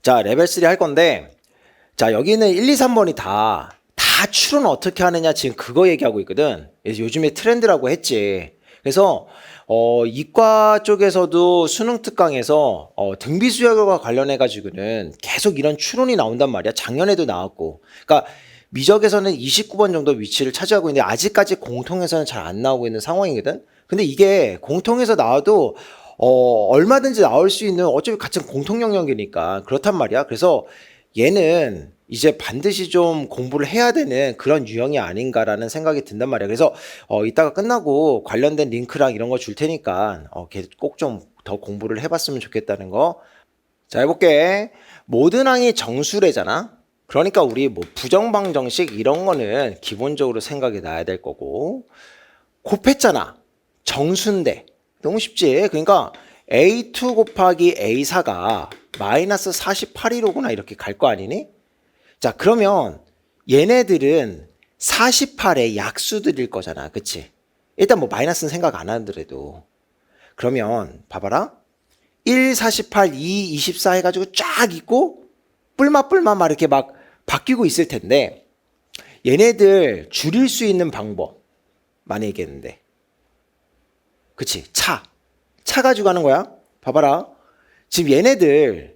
자, 레벨 3 할 건데, 자, 여기는 1, 2, 3번이 다 추론 어떻게 하느냐 지금 그거 얘기하고 있거든. 그래서 요즘에 트렌드라고 했지. 그래서 이과 쪽에서도 수능 특강에서 등비 수열과 관련해 가지고는 계속 이런 추론이 나온단 말이야. 작년에도 나왔고. 그러니까 미적에서는 29번 정도 위치를 차지하고 있는데 아직까지 공통에서는 잘 안 나오고 있는 상황이거든. 근데 이게 공통에서 나와도 얼마든지 나올 수 있는 어차피 같은 공통 영역이니까 그렇단 말이야. 그래서 얘는 이제 반드시 좀 공부를 해야 되는 그런 유형이 아닌가라는 생각이 든단 말이야. 그래서 이따가 끝나고 관련된 링크랑 이런 거 줄 테니까 꼭 좀 더 공부를 해봤으면 좋겠다는 거. 자, 해볼게. 모든 항이 정수래잖아. 그러니까 우리 뭐 부정방정식 이런 거는 기본적으로 생각이 나야 될 거고. 곱했잖아. 정수인데. 너무 쉽지? 그러니까 A2 곱하기 A4가 마이너스 48이로구나 이렇게 갈 거 아니니? 자, 그러면 얘네들은 48의 약수들일 거잖아. 그치? 일단 뭐 마이너스는 생각 안 하더라도. 그러면 봐봐라. 1, 48, 2, 24 해가지고 쫙 있고 뿔마 막 이렇게 막 바뀌고 있을 텐데 얘네들 줄일 수 있는 방법 많이 얘기했는데. 그치? 차 가지고 가는 거야. 봐봐라. 지금 얘네들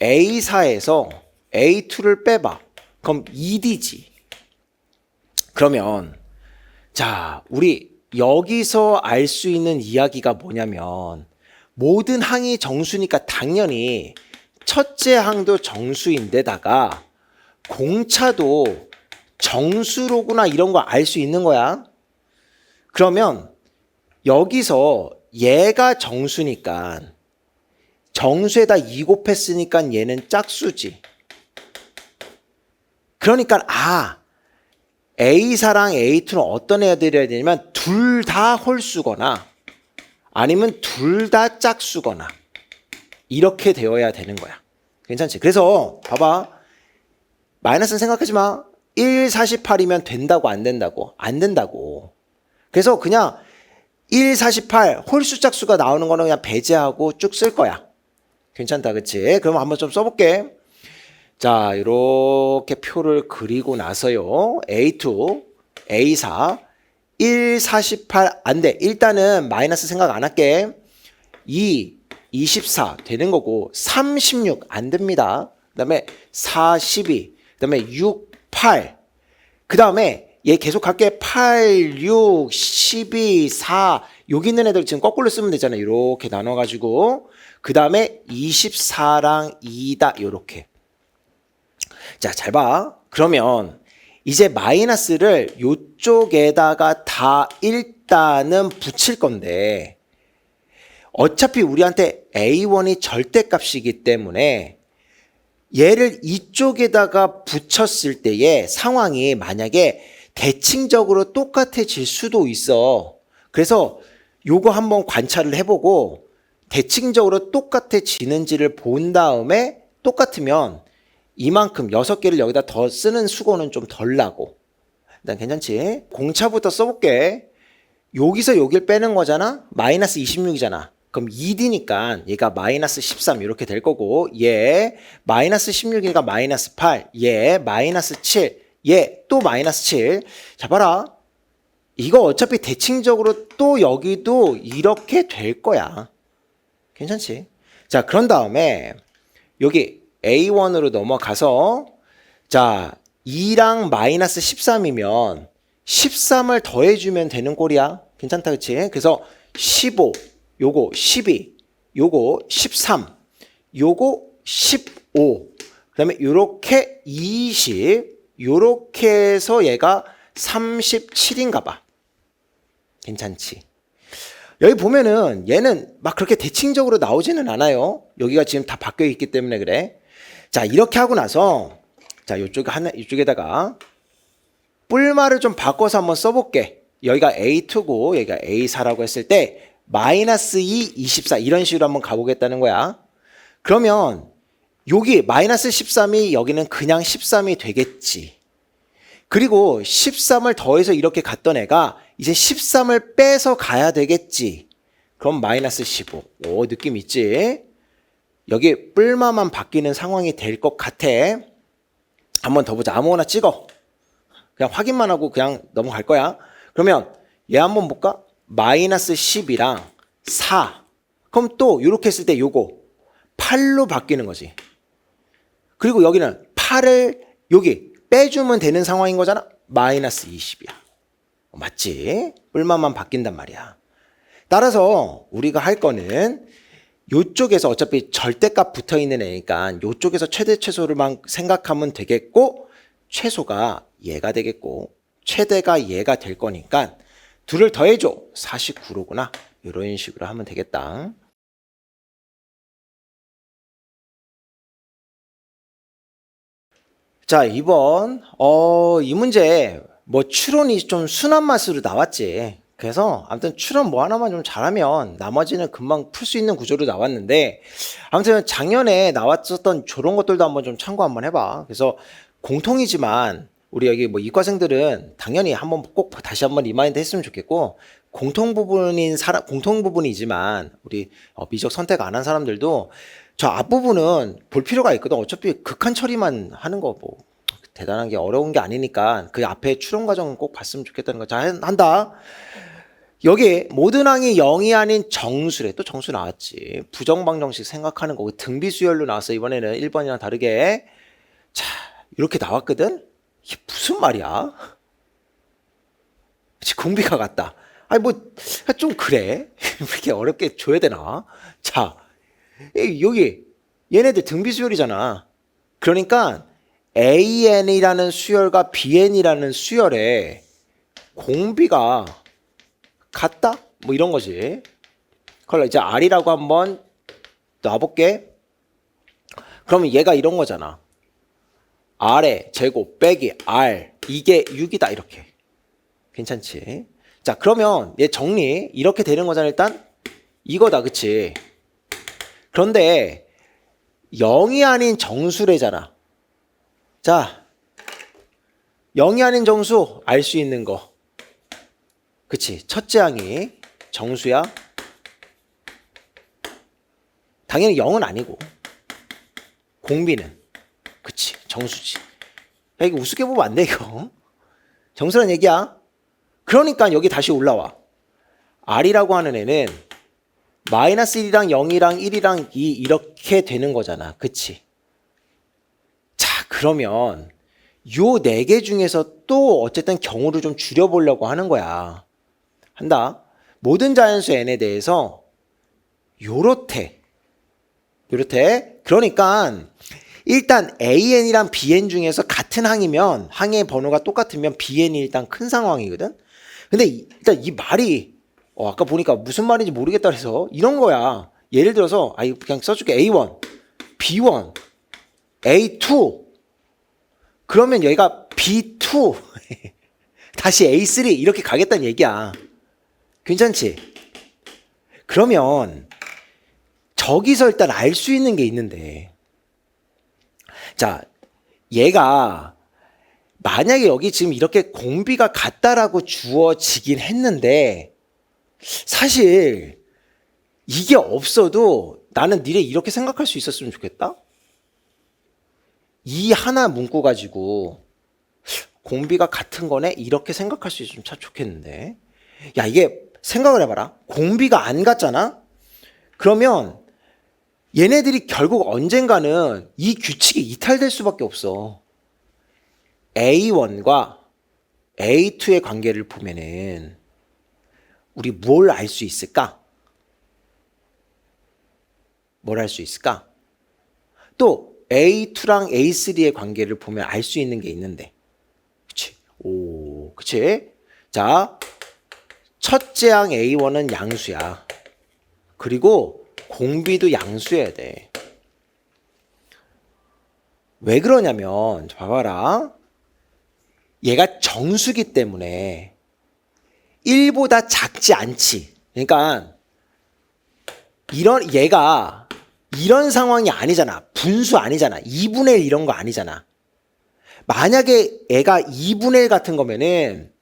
A4에서 A2를 빼봐. 그럼 2D지. 그러면 자, 우리 여기서 알 수 있는 이야기가 뭐냐면 모든 항이 정수니까 당연히 첫째 항도 정수인데다가 공차도 정수로구나 이런 거 알 수 있는 거야. 그러면 여기서 얘가 정수니까 정수에다 2 곱했으니까 얘는 짝수지. 그러니까 A4랑 A2는 어떤 애들이어야 되냐면 둘 다 홀수거나 아니면 둘 다 짝수거나 이렇게 되어야 되는 거야. 괜찮지? 그래서 봐봐. 마이너스는 생각하지 마. 1, 48이면 된다고 안 된다고? 안 된다고. 그래서 그냥 1, 48 홀수 짝수가 나오는 거는 그냥 배제하고 쭉 쓸 거야. 괜찮다, 그치? 그럼 한번 좀 써볼게. 자, 이렇게 표를 그리고 나서요. A2, A4, 1, 48 안 돼. 일단은 마이너스 생각 안 할게. 2, 24 되는 거고 36 안 됩니다. 그 다음에 42, 그 다음에 6, 8. 그 다음에 얘 계속 갈게. 8, 6, 12, 4. 여기 있는 애들 지금 거꾸로 쓰면 되잖아요. 이렇게 나눠가지고. 그 다음에 24랑 2다. 요렇게. 자, 잘 봐. 그러면 이제 마이너스를 요쪽에다가 다 일단은 붙일 건데 어차피 우리한테 A1이 절대값이기 때문에 얘를 이쪽에다가 붙였을 때의 상황이 만약에 대칭적으로 똑같아질 수도 있어. 그래서 요거 한번 관찰을 해보고 대칭적으로 똑같아지는지를 본 다음에 똑같으면 이만큼 6개를 여기다 더 쓰는 수고는 좀 덜 나고. 일단 괜찮지? 공차부터 써볼게. 여기서 여길 빼는 거잖아? 마이너스 26이잖아. 그럼 2D니까 얘가 마이너스 13 이렇게 될 거고 얘 마이너스 16이니까 마이너스 8 얘 마이너스 7 얘 또 마이너스 7. 자 봐라. 이거 어차피 대칭적으로 또 여기도 이렇게 될 거야. 괜찮지? 자 그런 다음에 여기 A1으로 넘어가서 자 2랑 마이너스 13이면 13을 더해주면 되는 꼴이야. 괜찮다 그치? 그래서 15 요거 12 요거 13 요거 15 그 다음에 요렇게 20 요렇게 해서 얘가 37인가 봐. 괜찮지? 여기 보면은 얘는 막 그렇게 대칭적으로 나오지는 않아요. 여기가 지금 다 바뀌어 있기 때문에 그래. 자 이렇게 하고 나서 자 이쪽에다가 뿔말을 좀 바꿔서 한번 써볼게. 여기가 A2고 여기가 A4라고 했을 때 마이너스 2, 24 이런 식으로 한번 가보겠다는 거야. 그러면 여기 마이너스 13이 여기는 그냥 13이 되겠지. 그리고 13을 더해서 이렇게 갔던 애가 이제 13을 빼서 가야 되겠지. 그럼 마이너스 15. 오 느낌 있지? 여기 뿔마만 바뀌는 상황이 될 것 같아. 한번 더 보자. 아무거나 찍어. 그냥 확인만 하고 그냥 넘어갈 거야. 그러면 얘 한번 볼까? 마이너스 10이랑 4. 그럼 또 이렇게 했을 때 요거 8로 바뀌는 거지. 그리고 여기는 8을 여기 빼주면 되는 상황인 거잖아. 마이너스 20이야. 맞지? 뿔마만 바뀐단 말이야. 따라서 우리가 할 거는 요쪽에서 어차피 절대값 붙어 있는 애니까 요쪽에서 최대 최소를만 생각하면 되겠고, 최소가 얘가 되겠고 최대가 얘가 될 거니까 둘을 더해줘. 49로구나. 이런 식으로 하면 되겠다. 자, 2번. 이 문제 뭐 추론이 좀 순한 맛으로 나왔지. 그래서 아무튼 추론 뭐 하나만 좀 잘하면 나머지는 금방 풀 수 있는 구조로 나왔는데, 아무튼 작년에 나왔었던 저런 것들도 한번 좀 참고 한번 해봐. 그래서 공통이지만 우리 여기 뭐 이과생들은 당연히 한번 꼭 다시 한번 리마인드 했으면 좋겠고, 공통 부분이지만 우리 미적 선택 안 한 사람들도 저 앞부분은 볼 필요가 있거든. 어차피 극한 처리만 하는 거 뭐 대단한 게 어려운 게 아니니까 그 앞에 추론 과정은 꼭 봤으면 좋겠다는 거. 자, 한다. 여기 모든 항이 0이 아닌 정수래. 또 정수 나왔지. 부정방정식 생각하는 거. 등비수열로 나왔어. 이번에는 1번이랑 다르게. 자, 이렇게 나왔거든. 이게 무슨 말이야? 공비가 같다. 아니 뭐 좀 그래. 이렇게 어렵게 줘야 되나? 자, 여기 얘네들 등비수열이잖아. 그러니까 AN이라는 수열과 BN이라는 수열에 공비가 같다? 뭐 이런 거지. 그럼 이제 R이라고 한번 놔볼게. 그러면 얘가 이런 거잖아. R의 제곱 빼기 R, 이게 6이다. 이렇게. 괜찮지? 자, 그러면 얘 정리 이렇게 되는 거잖아. 일단 이거다. 그치? 그런데 0이 아닌 정수래잖아. 자, 0이 아닌 정수 알 수 있는 거. 그치? 첫째 항이 정수야. 당연히 0은 아니고 공비는 그치? 정수지. 야, 이거 우습게 보면 안 돼 이거. 정수란 얘기야. 그러니까 여기 다시 올라와. R이라고 하는 애는 마이너스 1이랑 0이랑 1이랑 2 이렇게 되는 거잖아. 그치? 자, 그러면 요 4개 중에서 또 어쨌든 경우를 좀 줄여보려고 하는 거야. 한다. 모든 자연수 n에 대해서 요렇게 그러니까 일단 AN이랑 BN 중에서 같은 항이면 항의 번호가 똑같으면 BN이 일단 큰 상황이거든. 근데 일단 이 말이 아까 보니까 무슨 말인지 모르겠다 그래서 이런 거야. 예를 들어서 그냥 써줄게. A1, B1, A2 그러면 여기가 B2 다시 A3 이렇게 가겠다는 얘기야. 괜찮지? 그러면 저기서 일단 알 수 있는 게 있는데, 자, 얘가 만약에 여기 지금 이렇게 공비가 같다라고 주어지긴 했는데, 사실 이게 없어도 나는 니네 이렇게 생각할 수 있었으면 좋겠다. 이 하나 문구 가지고 공비가 같은 거네 이렇게 생각할 수 있으면 참 좋겠는데. 야, 이게 생각을 해봐라. 공비가 안 같잖아. 그러면 얘네들이 결국 언젠가는 이 규칙이 이탈될 수밖에 없어. A1과 A2의 관계를 보면은 우리 뭘 알 수 있을까? 뭘 알 수 있을까? 또 A2랑 A3의 관계를 보면 알 수 있는 게 있는데. 그치? 오, 그치? 자, 첫째 항 A1은 양수야. 그리고 공비도 양수여야 돼. 왜 그러냐면 봐봐라. 얘가 정수기 때문에 1보다 작지 않지. 그러니까 얘가 이런 상황이 아니잖아. 분수 아니잖아. 2분의 1 이런 거 아니잖아. 만약에 얘가 2분의 1 같은 거면은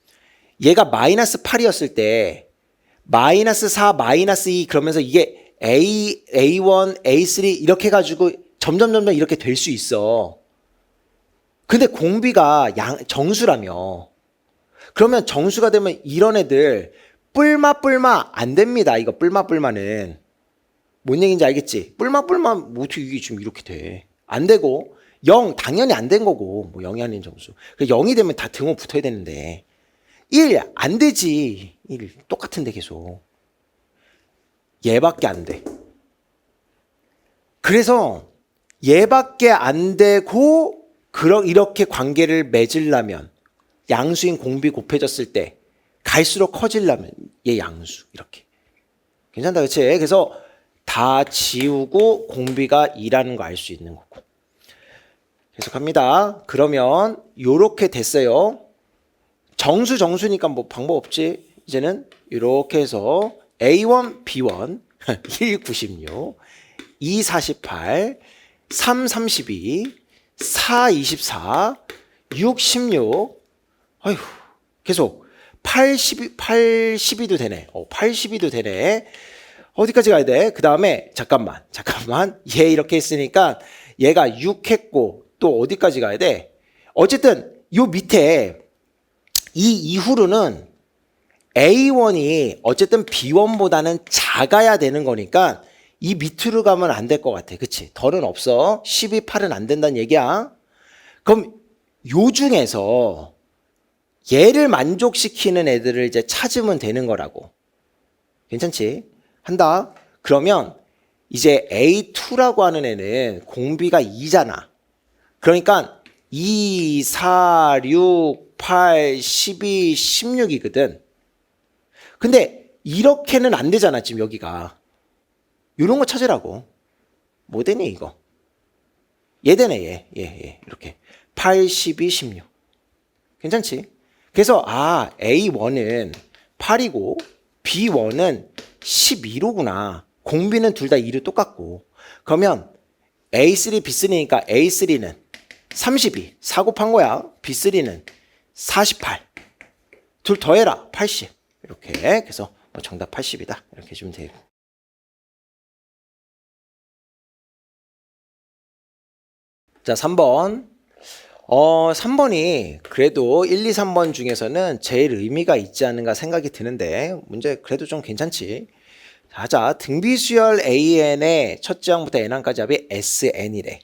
얘가 마이너스 8이었을 때 마이너스 4, 마이너스 2 그러면서 이게 A1, A3 이렇게 해가지고 점점 이렇게 될 수 있어. 근데 공비가 정수라며. 그러면 정수가 되면 이런 애들 뿔마 안 됩니다. 이거 뿔마는. 뭔 얘기인지 알겠지? 뿔마 뭐 어떻게 이게 지금 이렇게 돼. 안 되고 0 당연히 안 된 거고 뭐 0이 아닌 정수. 0이 되면 다 등호 붙어야 되는데 1 안 되지. 1 똑같은데 계속. 얘밖에 안 돼. 그래서 얘밖에 안 되고 이렇게 관계를 맺으려면 양수인 공비 곱해졌을 때 갈수록 커지려면 얘 양수 이렇게. 괜찮다 그치? 그래서 다 지우고 공비가 2라는 거 알 수 있는 거고. 계속합니다. 그러면 요렇게 됐어요. 정수니까 뭐 방법 없지. 이제는 이렇게 해서 A1, B1 1, 96 2, 48 3, 32 4, 24 6, 16 아휴 계속 82도 되네. 82도 되네. 어디까지 가야 돼? 그 다음에 잠깐만 얘 이렇게 했으니까 얘가 6 했고 또 어디까지 가야 돼? 어쨌든 요 밑에 이 이후로는 A1이 어쨌든 B1보다는 작아야 되는 거니까 이 밑으로 가면 안 될 것 같아. 그치? 덜은 없어. 12, 8은 안 된다는 얘기야. 그럼 요 중에서 얘를 만족시키는 애들을 이제 찾으면 되는 거라고. 괜찮지? 한다. 그러면 이제 A2라고 하는 애는 공비가 2잖아. 그러니까 2, 4, 6, 8, 12, 16이거든. 근데 이렇게는 안 되잖아, 지금 여기가. 이런 거 찾으라고. 뭐 되니, 이거? 얘 되네, 얘. 이렇게. 8, 12, 16. 괜찮지? 그래서, A1은 8이고, B1은 12로구나. 공비는 둘 다 2로 똑같고. 그러면 A3, B3니까 A3는 32. 4 곱한 거야. B3는 48. 둘 더해라. 80. 이렇게. 그래서 정답 80이다. 이렇게 해주면 돼요. 자, 3번. 3번이 그래도 1, 2, 3번 중에서는 제일 의미가 있지 않은가 생각이 드는데 문제 그래도 좀 괜찮지. 자, 등비수열 AN의 첫째 항부터 N항까지 합이 SN이래.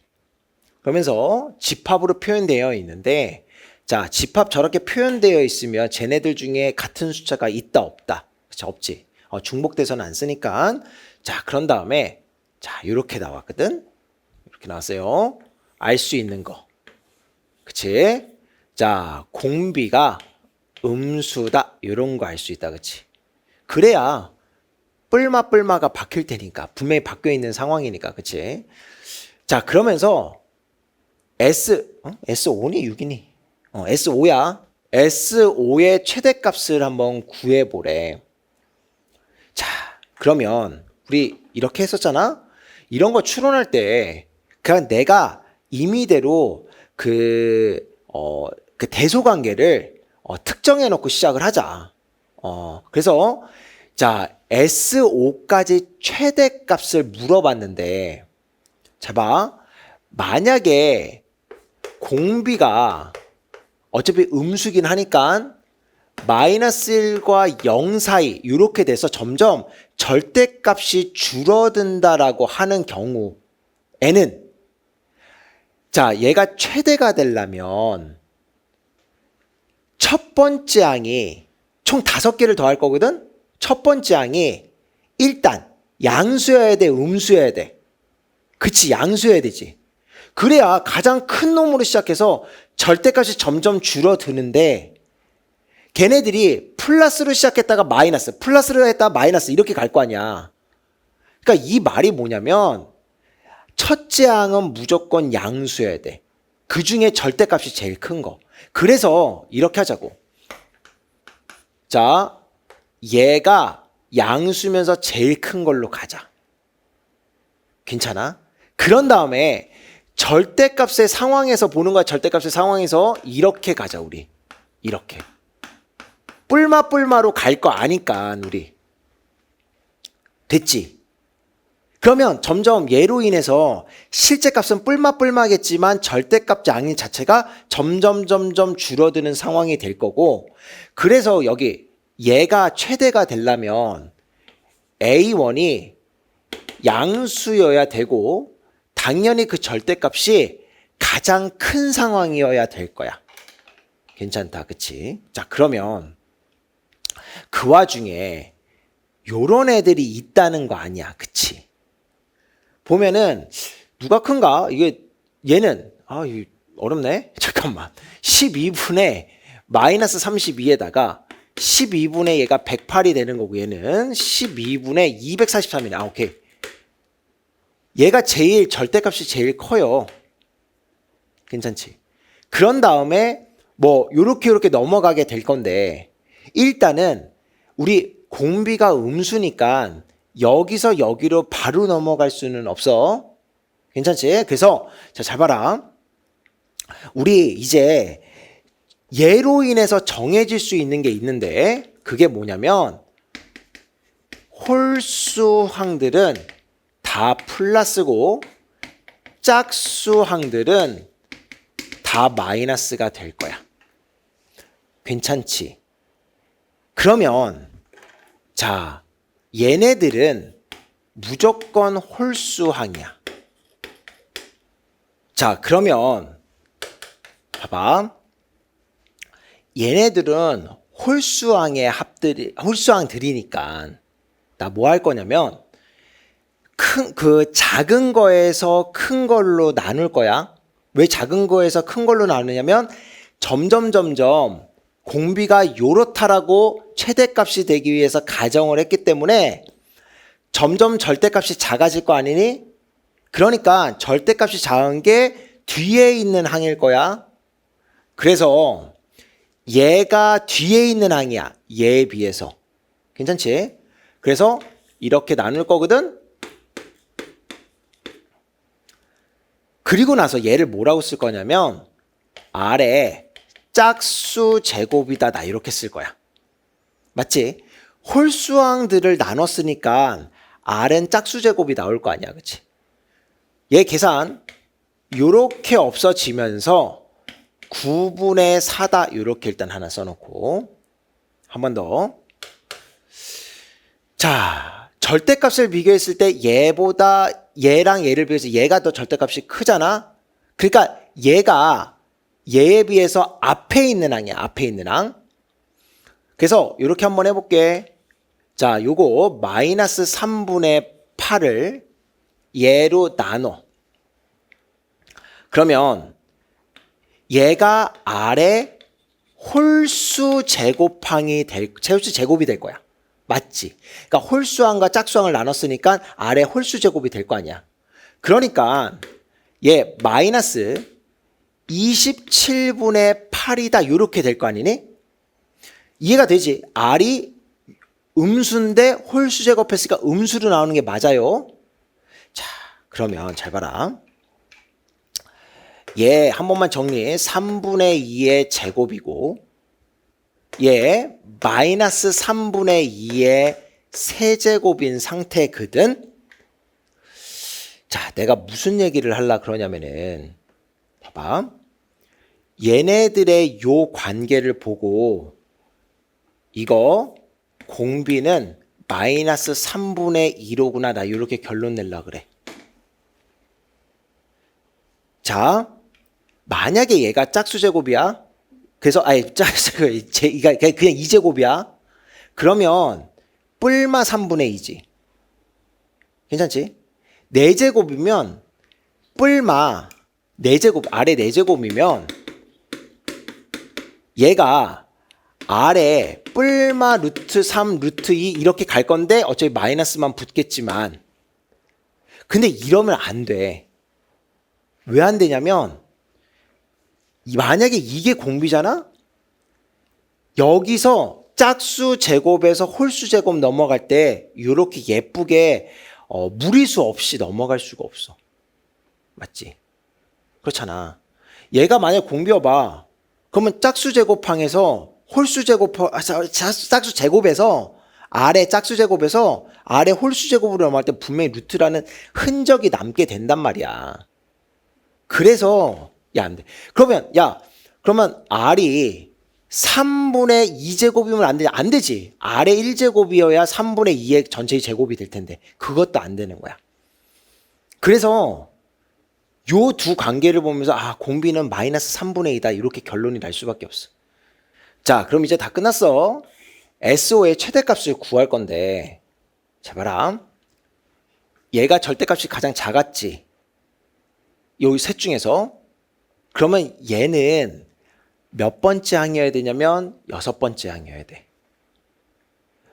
그러면서 집합으로 표현되어 있는데 자, 집합 저렇게 표현되어 있으면 쟤네들 중에 같은 숫자가 있다 없다. 그쵸? 없지. 중복돼서는 안 쓰니까. 자, 그런 다음에 자, 이렇게 나왔거든. 이렇게 나왔어요. 알 수 있는 거. 그치? 자, 공비가 음수다. 이런 거 알 수 있다. 그치? 그래야 뿔마가 바뀔 테니까. 분명히 바뀌어 있는 상황이니까. 그치? 자, 그러면서 S5니 6이니? S5야. S5의 최대값을 한번 구해보래. 자, 그러면 우리 이렇게 했었잖아? 이런 거 추론할 때 그냥 내가 임의대로 그 대소관계를 특정해 놓고 시작을 하자. 그래서 자, S5까지 최대값을 물어봤는데 자 봐. 만약에 공비가 어차피 음수긴 하니까 마이너스 1과 0 사이 이렇게 돼서 점점 절대값이 줄어든다라고 하는 경우에는 자, 얘가 최대가 되려면 첫 번째 항이 총 5개를 더할 거거든? 첫 번째 항이 일단 양수여야 돼, 음수여야 돼? 그치, 양수여야 되지. 그래야 가장 큰 놈으로 시작해서 절대값이 점점 줄어드는데 걔네들이 플러스로 시작했다가 마이너스, 플러스로 했다가 마이너스 이렇게 갈 거 아니야. 그러니까 이 말이 뭐냐면 첫째 항은 무조건 양수여야 돼. 그 중에 절대값이 제일 큰 거. 그래서 이렇게 하자고. 자, 얘가 양수면서 제일 큰 걸로 가자. 괜찮아? 그런 다음에 절대값의 상황에서 보는 거야. 절대값의 상황에서 이렇게 가자 우리. 이렇게. 뿔마로 갈 거 아니까 우리. 됐지? 그러면 점점 얘로 인해서 실제값은 뿔마뿔마겠지만 절대값 양인 자체가 점점 줄어드는 상황이 될 거고, 그래서 여기 얘가 최대가 되려면 A1이 양수여야 되고 당연히 그 절대값이 가장 큰 상황이어야 될 거야. 괜찮다, 그치? 자, 그러면 그 와중에 요런 애들이 있다는 거 아니야, 그치? 보면은 누가 큰가? 이게 얘는 이거 어렵네. 잠깐만. 12분의 마이너스 32에다가 12분의 얘가 108이 되는 거고, 얘는 12분의 243이네. 오케이. 얘가 제일 절대값이 제일 커요. 괜찮지? 그런 다음에 뭐 요렇게 넘어가게 될 건데, 일단은 우리 공비가 음수니까 여기서 여기로 바로 넘어갈 수는 없어. 괜찮지? 그래서 잘 봐라. 우리 이제 얘로 인해서 정해질 수 있는 게 있는데, 그게 뭐냐면 홀수항들은 다 플러스고 짝수항들은 다 마이너스가 될 거야. 괜찮지? 그러면 자, 얘네들은 무조건 홀수항이야. 자, 그러면 봐봐. 얘네들은 홀수항들이니까 나 뭐 할 거냐면 그 작은 거에서 큰 걸로 나눌 거야. 왜 작은 거에서 큰 걸로 나누냐면 점점 공비가 요렇다라고 최대값이 되기 위해서 가정을 했기 때문에 점점 절대값이 작아질 거 아니니? 그러니까 절대값이 작은 게 뒤에 있는 항일 거야. 그래서 얘가 뒤에 있는 항이야. 얘에 비해서. 괜찮지? 그래서 이렇게 나눌 거거든? 그리고 나서 얘를 뭐라고 쓸 거냐면 아래 짝수 제곱이다, 나 이렇게 쓸 거야. 맞지? 홀수항들을 나눴으니까 R은 짝수 제곱이 나올 거 아니야, 그치? 얘 계산 요렇게 없어지면서 9분의 4다 요렇게 일단 하나 써놓고 한 번 더. 자, 절대값을 비교했을 때 얘랑 얘를 비교해서 얘가 더 절대값이 크잖아. 그러니까 얘가 얘에 비해서 앞에 있는 항이야. 앞에 있는 항. 그래서 이렇게 한번 해볼게. 자, 요거 마이너스 3분의 8을 얘로 나눠. 그러면 얘가 아래 홀수 제곱이 될 거야. 맞지? 그러니까 홀수항과 짝수항을 나눴으니까 아래 홀수 제곱이 될 거 아니야. 그러니까 얘 마이너스 27분의 8이다 요렇게 될 거 아니니? 이해가 되지? R이 음수인데 홀수 제곱했으니까 음수로 나오는 게 맞아요. 자, 그러면 잘 봐라. 얘 한 번만 정리해. 3분의 2의 제곱이고 얘 마이너스 3분의 2의 세제곱인 상태거든. 자, 내가 무슨 얘기를 하려 그러냐면은 봐봐. 얘네들의 요 관계를 보고 이거 공비는 마이너스 3분의 2로구나, 나 이렇게 결론 내려 그래. 자, 만약에 얘가 짝수제곱이야. 그래서 짝수제곱 그냥 2제곱이야. 그러면 뿔마 3분의 2지. 괜찮지? 4제곱이면 뿔마 4제곱, 아래 4제곱이면 얘가 아래 뿔마 루트 3, 루트 2 이렇게 갈 건데 어차피 마이너스만 붙겠지만, 근데 이러면 안 돼. 왜 안 되냐면 만약에 이게 공비잖아? 여기서 짝수 제곱에서 홀수 제곱 넘어갈 때 이렇게 예쁘게 무리수 없이 넘어갈 수가 없어. 맞지? 그렇잖아. 얘가 만약 공비여봐. 그러면 짝수 제곱항에서 짝수 제곱에서 아래 짝수 제곱에서 R의 홀수 제곱으로 넘어갈 때 분명히 루트라는 흔적이 남게 된단 말이야. 그래서 안 돼. 그러면 R이 3분의 2제곱이면 안 되지. 안 되지. R의 1제곱이어야 3분의 2의 전체의 제곱이 될 텐데 그것도 안 되는 거야. 그래서 요 두 관계를 보면서 공비는 마이너스 3분의 2다 이렇게 결론이 날 수밖에 없어. 자, 그럼 이제 다 끝났어. SO의 최대값을 구할 건데 자 봐라. 얘가 절대값이 가장 작았지. 요 셋 중에서. 그러면 얘는 몇 번째 항이어야 되냐면 6번째 항이어야 돼.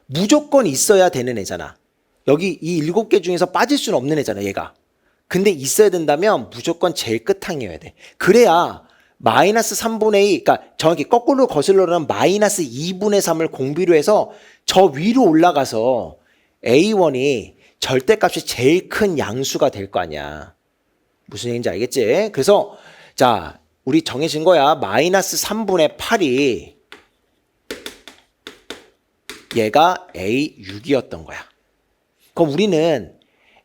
무조건 있어야 되는 애잖아. 여기 이 7개 중에서 빠질 수는 없는 애잖아, 얘가. 근데 있어야 된다면 무조건 제일 끝항이어야 돼. 그래야 마이너스 3분의 2, 그러니까 정확히 거꾸로 거슬러는 마이너스 2분의 3을 공비로 해서 저 위로 올라가서 A1이 절대값이 제일 큰 양수가 될 거 아니야. 무슨 얘기인지 알겠지? 그래서 자, 우리 정해진 거야. 마이너스 3분의 8이 얘가 A6이었던 거야. 그럼 우리는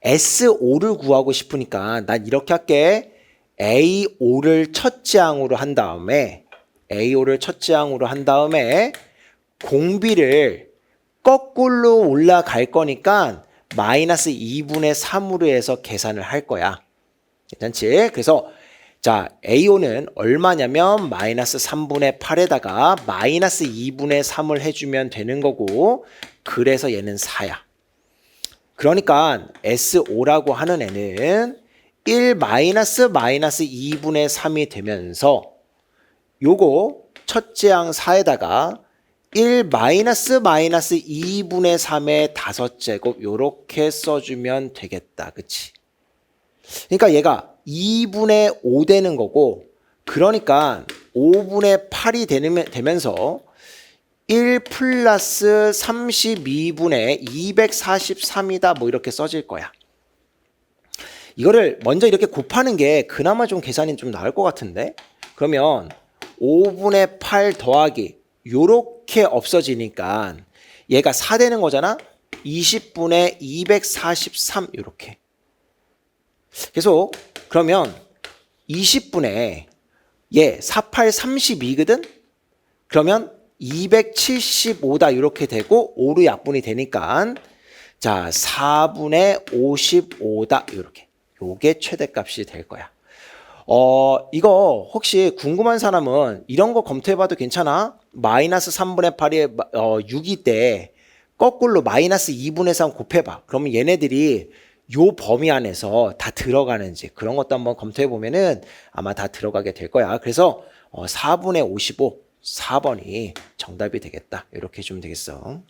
S5를 구하고 싶으니까 난 이렇게 할게. A5를 첫째 항으로 한 다음에 공비를 거꾸로 올라갈 거니까 마이너스 2분의 3으로 해서 계산을 할 거야. 괜찮지? 그래서 자, A5는 얼마냐면 마이너스 3분의 8에다가 마이너스 2분의 3을 해주면 되는 거고 그래서 얘는 4야. 그러니까 S5라고 하는 애는 1 마이너스 2분의 3이 되면서 요거 첫째 항 4에다가 1 마이너스 2분의 3의 5제곱 요렇게 써주면 되겠다. 그치? 그러니까 얘가 2분의 5 되는 거고 그러니까 5분의 8이 되면서 1 플러스 32분의 243이다 뭐 이렇게 써질 거야. 이거를 먼저 이렇게 곱하는 게 그나마 좀 계산이 좀 나을 것 같은데 그러면 5분의 8 더하기 요렇게 없어지니까 얘가 4 되는 거잖아. 20분의 243 요렇게. 계속 그러면 20분의 48, 32거든? 그러면 275다 이렇게 되고 5로 약분이 되니까 자 4분의 55다 이렇게. 요게 최대값이 될 거야. 이거 혹시 궁금한 사람은 이런 거 검토해봐도 괜찮아? 마이너스 3분의 8이 6이 때 거꾸로 마이너스 2분의 3 곱해봐. 그러면 얘네들이 요 범위 안에서 다 들어가는지 그런 것도 한번 검토해보면은 아마 다 들어가게 될 거야. 그래서 4분의 55, 4번이 정답이 되겠다. 이렇게 해주면 되겠어.